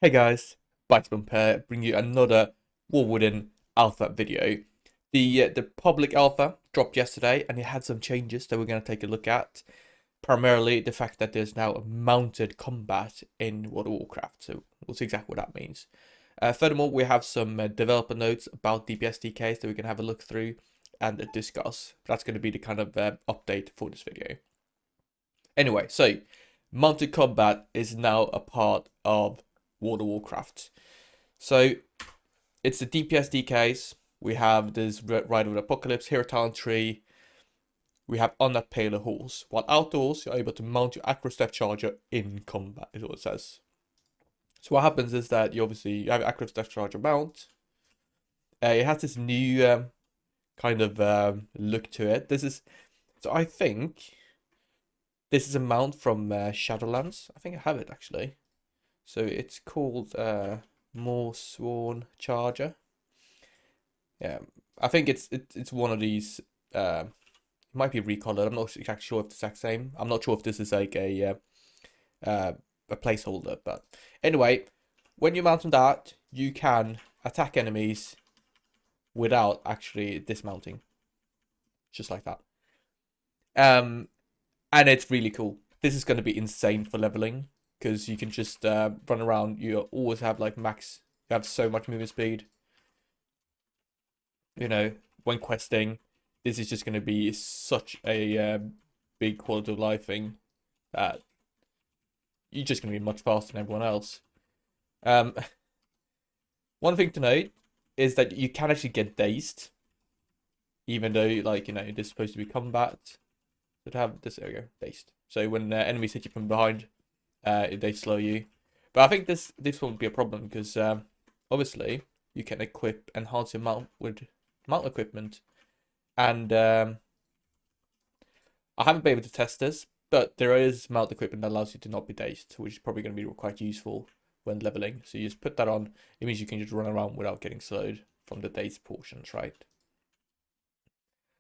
Hey guys, Bite Bumper bring you another War Wooden Alpha video. The public alpha dropped yesterday and it had some changes that we're going to take a look at. Primarily the fact that there's now a mounted combat in World of Warcraft, so we'll see exactly what that means. Furthermore, we have some developer notes about DPS DKs that we can have a look through and discuss. That's going to be the kind of update for this video. Anyway, so mounted combat is now a part of World of Warcraft. So it's the DPS DKs. We have this Rider of the Apocalypse, Hero Talent Tree. We have on that Paler Horse. While outdoors, you're able to mount your Acro Step Charger in combat, is what it says. So what happens is that you have Acro Step Charger mount. It has this new kind of look to it. So I think this is a mount from Shadowlands. I think I have it actually. So it's called Morsworn Charger. Yeah, I think it's one of these. It might be recolored. I'm not exactly sure if it's the exact same. I'm not sure if this is like a placeholder. But anyway, when you mount on that, you can attack enemies without actually dismounting, just like that. And it's really cool. This is going to be insane for leveling, because you can just run around. You always have like max. You have so much movement speed. You know, when questing, this is just going to be such a big quality of life thing that you're just going to be much faster than everyone else. One thing to note is that you can actually get dazed, even though, like, this is supposed to be combat. So to have this, there we go, dazed. So when enemies hit you from behind, they slow you. But I think this won't be a problem, because obviously you can enhance your mount with mount equipment. And I haven't been able to test this, but there is mount equipment that allows you to not be dazed, which is probably going to be quite useful when leveling. So you just put that on. It means you can just run around without getting slowed from the dazed portions, right?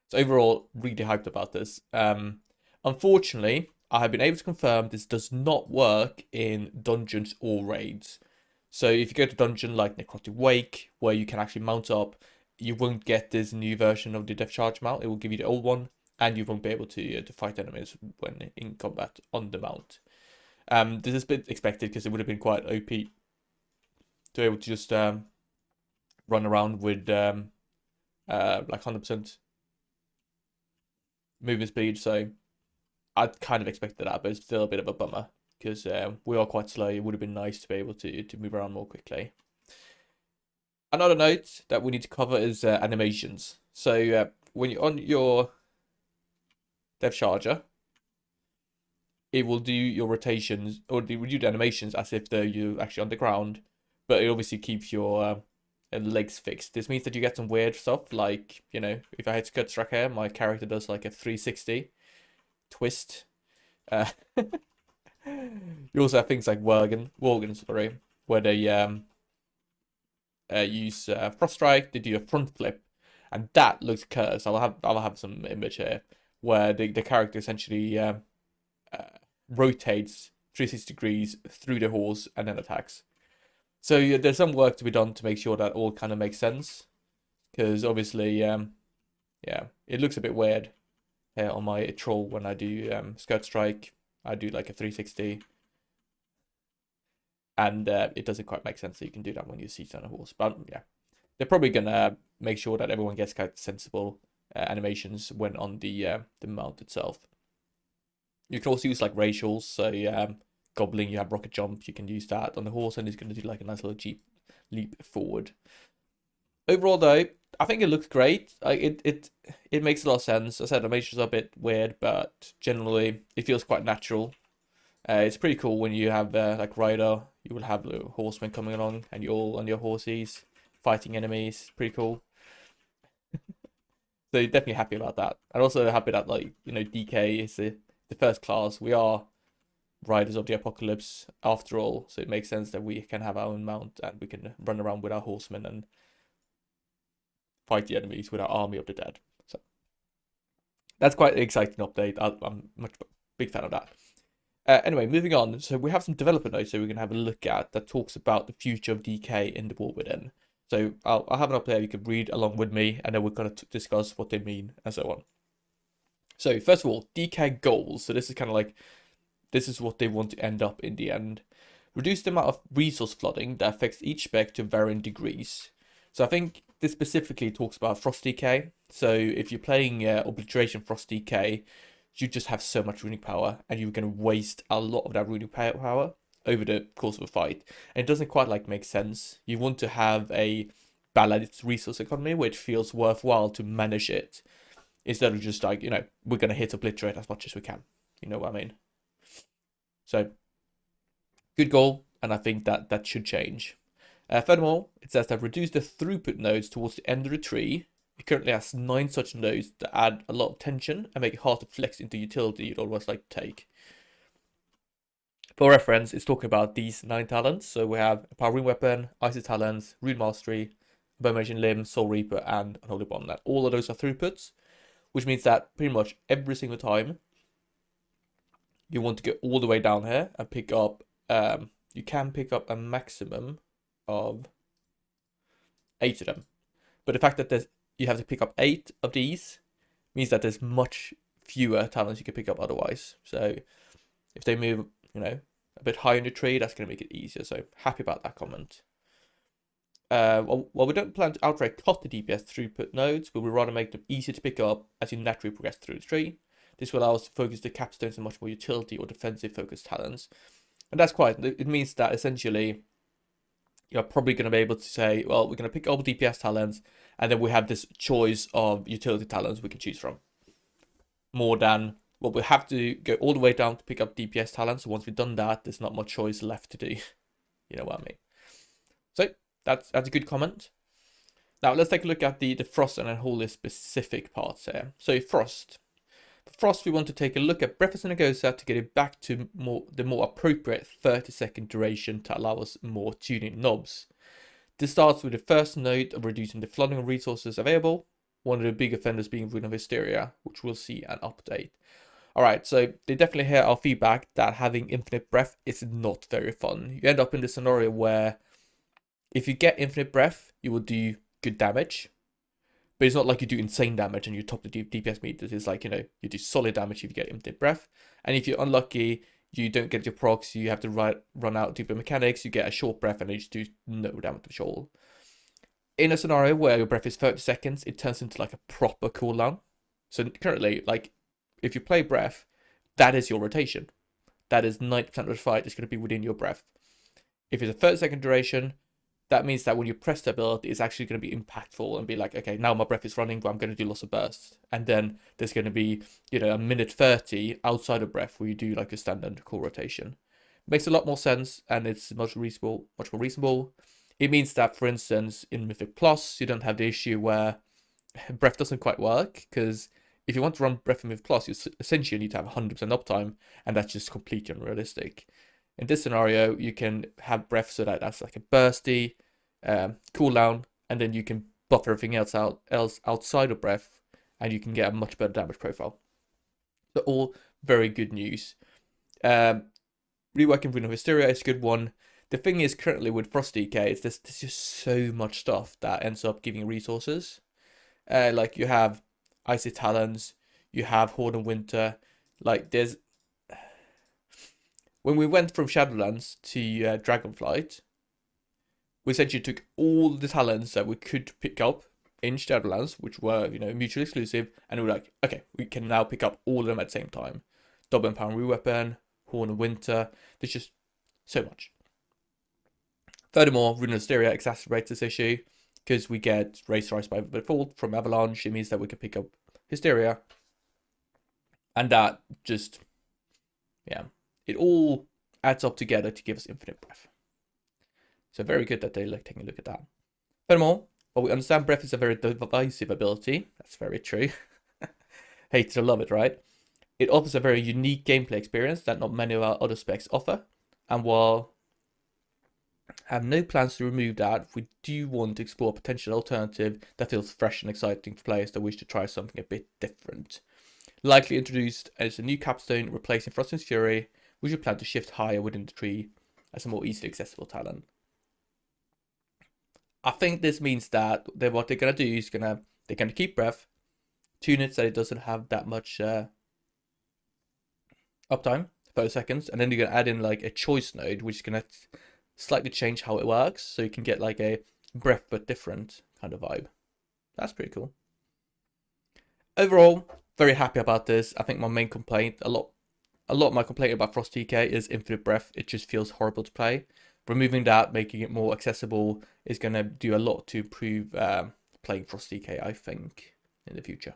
So overall, really hyped about this. Unfortunately, I have been able to confirm this does not work in dungeons or raids. So if you go to dungeon like Necrotic Wake, where you can actually mount up, you won't get this new version of the Death Charge mount. It will give you the old one, and you won't be able to fight enemies when in combat on the mount. This is a bit expected, because it would have been quite OP to be able to just run around with like 100% movement speed. So I'd kind of expected that, but it's still a bit of a bummer, because we are quite slow. It would have been nice to be able to move around more quickly. Another note that we need to cover is animations. So when you're on your Dev Charger, it will do your rotations, or it will do the animations as if you're actually on the ground, but it obviously keeps your legs fixed. This means that you get some weird stuff, like, if I hit skirt strike here, my character does like a 360 twist. You also have things like Worgen, sorry, where they use Frost Strike. They do a front flip, and that looks cursed. I'll have some image here where the character essentially rotates 360 degrees through the horse and then attacks. So there's some work to be done to make sure that all kind of makes sense, because obviously, yeah, it looks a bit weird here on my troll when I do skirt strike. I do like a 360. And it doesn't quite make sense that you can do that when you seat on a horse. But yeah, they're probably gonna make sure that everyone gets kind of sensible animations when on the mount itself. You can also use like racials. So Goblin, you have rocket jump. You can use that on the horse, and it's gonna do like a nice little leap forward. Overall, though, I think it looks great. It makes a lot of sense. I said animations are a bit weird, but generally it feels quite natural. It's pretty cool when you have like Rider. You will have the horsemen coming along, and you're all on your horses fighting enemies. Pretty cool. So definitely happy about that. And also happy that, like, DK is the first class. We are Riders of the Apocalypse after all, so it makes sense that we can have our own mount and we can run around with our horsemen and fight the enemies with our army of the dead. So That's quite an exciting update. I'm much big fan of that. Anyway, moving on. So we have some developer notes that we're going to have a look at that talks about the future of DK in the War Within. So I'll have it up there. You can read along with me, and then we're going to discuss what they mean and so on. So first of all, DK goals. So this is kind of like, this is what they want to end up in the end. Reduce the amount of resource flooding that affects each spec to varying degrees. So I think this specifically talks about Frost DK. So if you're playing Obliteration Frost DK, you just have so much runic power, and you're going to waste a lot of that runic power over the course of a fight. And it doesn't quite like make sense. You want to have a balanced resource economy, which feels worthwhile to manage it, instead of just like, we're going to hit Obliterate as much as we can. You know what I mean? So, good goal, and I think that should change. Furthermore, it says that reduce the throughput nodes towards the end of the tree. It currently has 9 such nodes that add a lot of tension and make it hard to flex into utility you'd otherwise like to take. For reference, it's talking about these 9 talents. So we have a Power Rune Weapon, Icy Talents, Rune Mastery, Abomination Limb, Soul Reaper, and Unholy Bond. That all of those are throughputs, which means that pretty much every single time you want to go all the way down here and pick up, you can pick up a maximum of 8 of them. But the fact that you have to pick up 8 of these means that there's much fewer talents you can pick up otherwise. So if they move, a bit higher in the tree, that's going to make it easier. So happy about that comment. While we don't plan to outright cut the DPS throughput nodes, but we rather make them easier to pick up as you naturally progress through the tree. This will allow us to focus the capstones on much more utility or defensive focused talents. And that's it means that essentially you're probably going to be able to say, well, we're going to pick up DPS talents, and then we have this choice of utility talents we can choose from. More than, well, we have to go all the way down to pick up DPS talents. So once we've done that, there's not much choice left to do. You know what I mean? So that's a good comment. Now let's take a look at the Frost and Unholy specific parts here. So Frost, we want to take a look at Breathless and Negosa to get it back to the more appropriate 30-second duration to allow us more tuning knobs. This starts with the first node of reducing the flooding of resources available, one of the big offenders being Rune of Hysteria, which we'll see an update. Alright, so they definitely hear our feedback that having infinite breath is not very fun. You end up in this scenario where if you get infinite breath, you will do good damage. But it's not like you do insane damage and you top the DPS meters. It's like, you do solid damage if you get infinite breath. And if you're unlucky, you don't get your procs, you have to run out deeper mechanics, you get a short breath and you just do no damage at all. In a scenario where your breath is 30 seconds, it turns into like a proper cooldown. So currently, like, if you play breath, that is your rotation. That is 90% of the fight is going to be within your breath. If it's a 30-second duration, that means that when you press the ability, it's actually going to be impactful and be like, okay, now my breath is running, but I'm going to do lots of bursts. And then there's going to be, a minute 30 outside of breath where you do like a standard core rotation. Makes a lot more sense, and it's much more reasonable. It means that, for instance, in Mythic Plus, you don't have the issue where breath doesn't quite work, because if you want to run breath in Mythic Plus, you essentially need to have 100% uptime, and that's just completely unrealistic. In this scenario, you can have breath so that that's like a bursty cooldown, and then you can buff everything else outside of breath, and you can get a much better damage profile. So all very good news. Reworking Rune of Hysteria is a good one. The thing is, currently with Frost DK, is there's just so much stuff that ends up giving resources. Like you have Icy Talons, you have Horde and Winter. Like there's, when we went from Shadowlands to Dragonflight, we essentially took all the talents that we could pick up in Shadowlands, which were, mutually exclusive, and we were like, okay, we can now pick up all of them at the same time. Double and Power Rune Weapon, Horn of Winter, there's just so much. Furthermore, Rune of Hysteria exacerbates this issue, because we get Race Rise by default from Avalanche. It means that we can pick up Hysteria, and that just, it all adds up together to give us infinite breath. So very good that they're taking a look at that. Furthermore, while we understand breath is a very divisive ability, that's very true. Hate to love it, right? It offers a very unique gameplay experience that not many of our other specs offer. And while I have no plans to remove that. We do want to explore a potential alternative that feels fresh and exciting for players that wish to try something a bit different. Likely introduced as a new capstone replacing Frost's Fury, which we plan to shift higher within the tree as a more easily accessible talent. I think this means that what they're gonna do is they're gonna keep breath, tune it so it doesn't have that much uptime, 30 seconds, and then you're gonna add in like a choice node, which is gonna slightly change how it works, so you can get like a breath but different kind of vibe. That's pretty cool. Overall, very happy about this. I think my main complaint, a lot of my complaint about Frost TK is infinite breath. It just feels horrible to play. Removing that, making it more accessible, is going to do a lot to improve playing Frost TK, I think, in the future.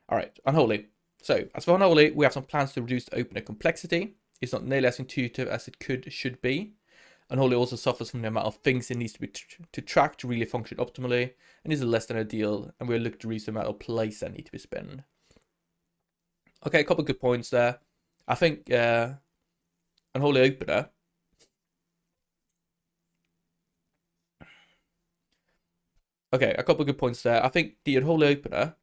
All right, Unholy. So, as for Unholy, we have some plans to reduce the opener complexity. It's not nearly as intuitive as it should be. Unholy also suffers from the amount of things it needs to be to track to really function optimally, and is less than ideal, and we're looking to reduce the amount of plays that need to be spent. Okay, a couple of good points there. I think Unholy Opener. Okay, a couple of good points there. I think the Unholy Opener,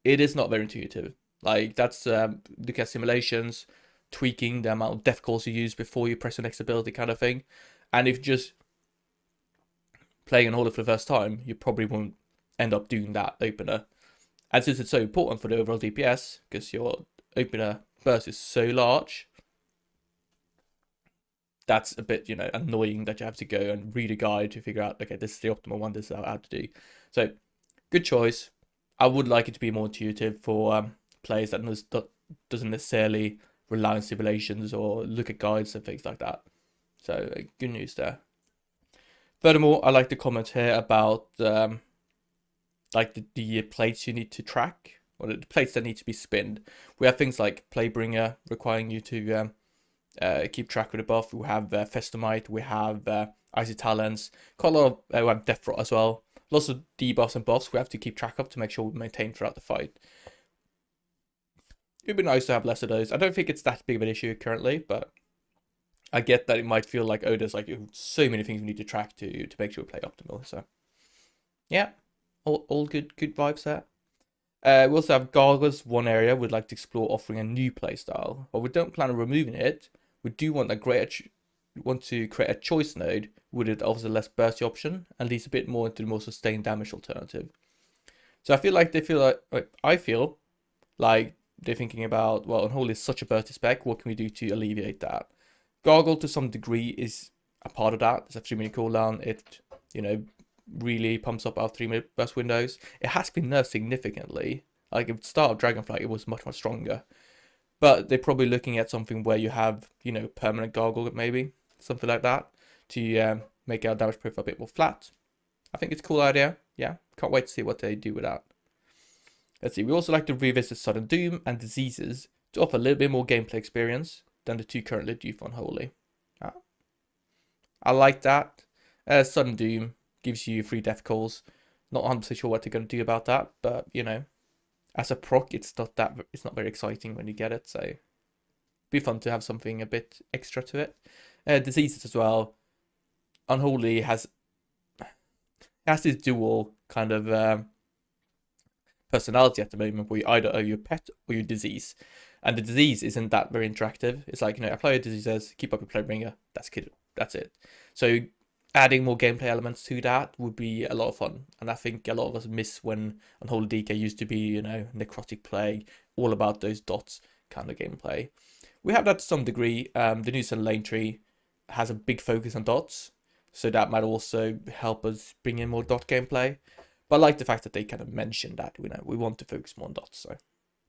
it is not very intuitive. Like, that's look at simulations, tweaking the amount of death calls you use before you press the next ability kind of thing. And if you're just playing Unholy for the first time, you probably won't end up doing that opener. And since it's so important for the overall DPS, because your opener burst is so large, that's a bit, annoying that you have to go and read a guide to figure out, okay, this is the optimal one, this is how to do. So, good choice. I would like it to be more intuitive for players that doesn't necessarily rely on simulations or look at guides and things like that. So, good news there. Furthermore, I like the comment here about like the plates you need to track, or the plates that need to be spinned. We have things like Playbringer requiring you to keep track of the buff. We have Festamite, we have Icy Talents, quite a lot of we have Death Rot as well. Lots of debuffs and buffs we have to keep track of to make sure we maintain throughout the fight. It'd be nice to have less of those. I don't think it's that big of an issue currently, but I get that it might feel like, oh, there's like so many things we need to track to make sure we play optimal. So yeah, all good vibes there. We also have Gargles, one area we'd like to explore offering a new playstyle. While we don't plan on removing it, we do want to create a choice node with it offers a less bursty option and leads a bit more into the more sustained damage alternative. So I feel like I feel like they're thinking about, well, Unholy is such a bursty spec, what can we do to alleviate that? Gargle to some degree is a part of that. It's a 3-minute cooldown. It, really pumps up our 3-minute burst windows. It has been nerfed significantly. Like at the start of Dragonflight, it was much stronger. But they're probably looking at something where you have, permanent Gargle, maybe something like that, to make our damage profile a bit more flat. I think it's a cool idea. Yeah, can't wait to see what they do with that. Let's see. We also like to revisit Sudden Doom and Diseases to offer a little bit more gameplay experience than the two currently do for Unholy. I like that. Sudden Doom gives you free death calls. Not 100% sure what they're going to do about that, but as a proc, it's not very exciting when you get it. So, be fun to have something a bit extra to it. Diseases as well. Unholy has this dual kind of personality at the moment, where you either are your pet or your disease, and the disease isn't that very interactive. It's like, apply your diseases, keep up your Playbringer. That's it. So adding more gameplay elements to that would be a lot of fun, and I think a lot of us miss when Unholy DK used to be, Necrotic Plague, all about those dots kind of gameplay. We have that to some degree. The new Sun Lane tree has a big focus on dots, so that might also help us bring in more dot gameplay. But I like the fact that they kind of mentioned that we want to focus more on dots, so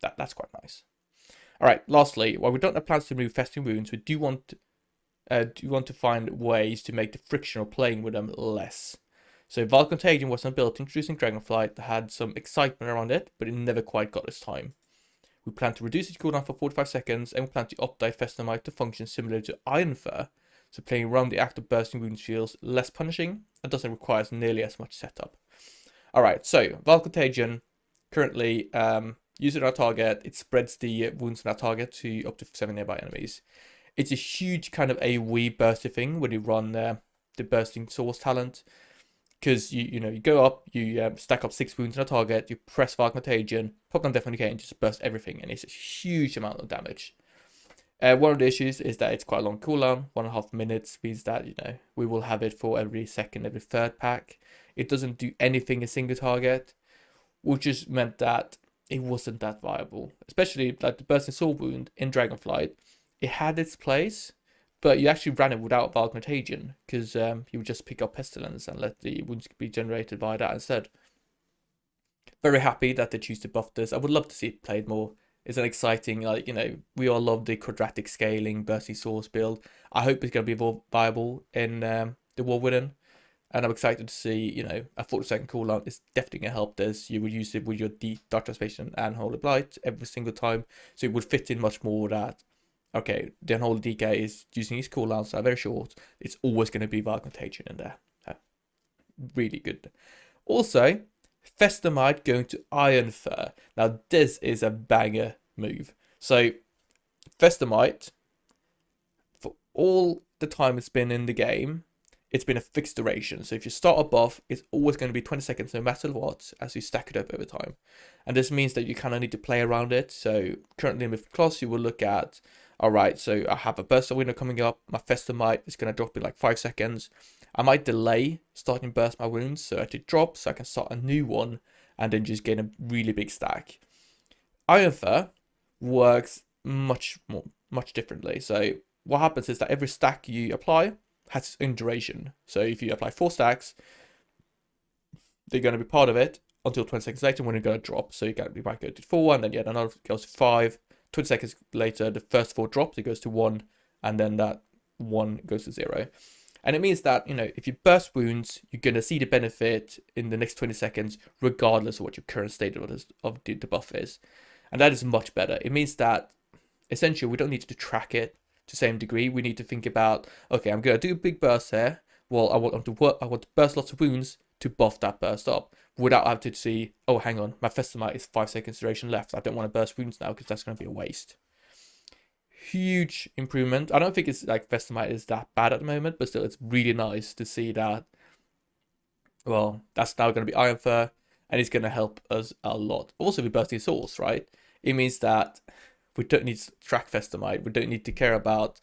that's quite nice. All right, lastly, while we don't have plans to remove Festering Wounds, we do want to find ways to make the friction of playing with them less. So Val Contagion was built introducing Dragonflight that had some excitement around it, but it never quite got its time. We plan to reduce its cooldown for 45 seconds, and we plan to update Festamite to function similar to Iron Fur, so playing around the act of bursting wounds feels less punishing and doesn't require nearly as much setup. Alright, so Val Contagion, currently using our target, it spreads the wounds on our target to up to 7 nearby enemies. It's a huge kind of AoE bursty thing when you run the bursting source talent. Because you go up, you stack up 6 wounds on a target, you press Fire Contagion, pop down Death on Decay, and just burst everything, and it's a huge amount of damage. One of the issues is that it's quite a long cooldown. 1.5 minutes means that we will have it for every second, every third pack. It doesn't do anything a single target, which just meant that it wasn't that viable. Especially like the bursting soul wound in Dragonflight, it had its place. But you actually ran it without Vile Contagion, because you would just pick up Pestilence and let the wounds be generated by that instead. Very happy that they choose to buff this. I would love to see it played more. It's an exciting, we all love the quadratic scaling, bursty source build. I hope it's going to be more viable in the War Within. And I'm excited to see, a 40-second cooldown is definitely going to help this. You would use it with your Dark Transformation and Holy Blight every single time. So it would fit in much more that, okay, the Unholy DK is using his cooldowns that are very short. It's always going to be Vile Contagion in there. Really good. Also, Festamite going to Iron Fur. Now, this is a banger move. So, Festamite, for all the time it's been in the game, it's been a fixed duration. So if you start a buff, it's always going to be 20 seconds no matter what as you stack it up over time. And this means that you kind of need to play around it. So currently with Kloss, you will look at, all right, so I have a burst window coming up. My Festamite is going to drop in like 5 seconds. I might delay starting burst my wounds so it drops so I can start a new one and then just gain a really big stack. Iron Fur works much differently. So what happens is that every stack you apply has its own duration. So if you apply 4 stacks, they're going to be part of it until 20 seconds later when it's going to drop. So you might go to 4 and then yet another goes to 5. 20 seconds later, the first 4 drops, it goes to 1, and then that 1 goes to 0. And it means that, if you burst wounds, you're going to see the benefit in the next 20 seconds, regardless of what your current state of the buff is. And that is much better. It means that, essentially, we don't need to track it to the same degree. We need to think about, okay, I'm going to do a big burst here. Well, I want to burst lots of wounds to buff that burst up without having to see, oh, hang on, my Festamite is 5 seconds duration left. I don't want to burst wounds now because that's going to be a waste. Huge improvement. I don't think it's like Festamite is that bad at the moment, but still it's really nice to see that, well, that's now going to be Iron Fur, and it's going to help us a lot. Also with Bursting Source, right? It means that we don't need to track Festamite. We don't need to care about,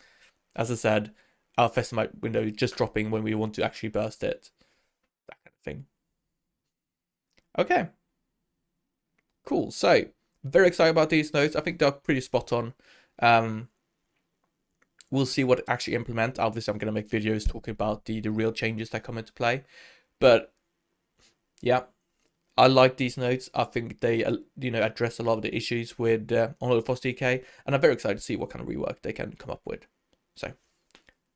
as I said, our Festamite window just dropping when we want to actually burst it. That kind of thing. Okay. Cool. So, very excited about these notes. I think they're pretty spot on. We'll see what actually implement. Obviously, I'm going to make videos talking about the real changes that come into play. But, yeah. I like these notes. I think they, address a lot of the issues with Unholy Force DK, and I'm very excited to see what kind of rework they can come up with. So,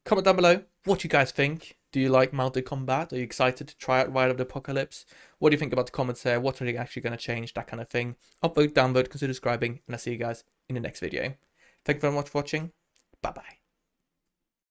comment down below what you guys think. Do you like mounted combat? Are you excited to try out Ride of the Apocalypse? What do you think about the comments there? What are they actually going to change? That kind of thing. Upvote, downvote, consider subscribing, and I'll see you guys in the next video. Thank you very much for watching. Bye bye.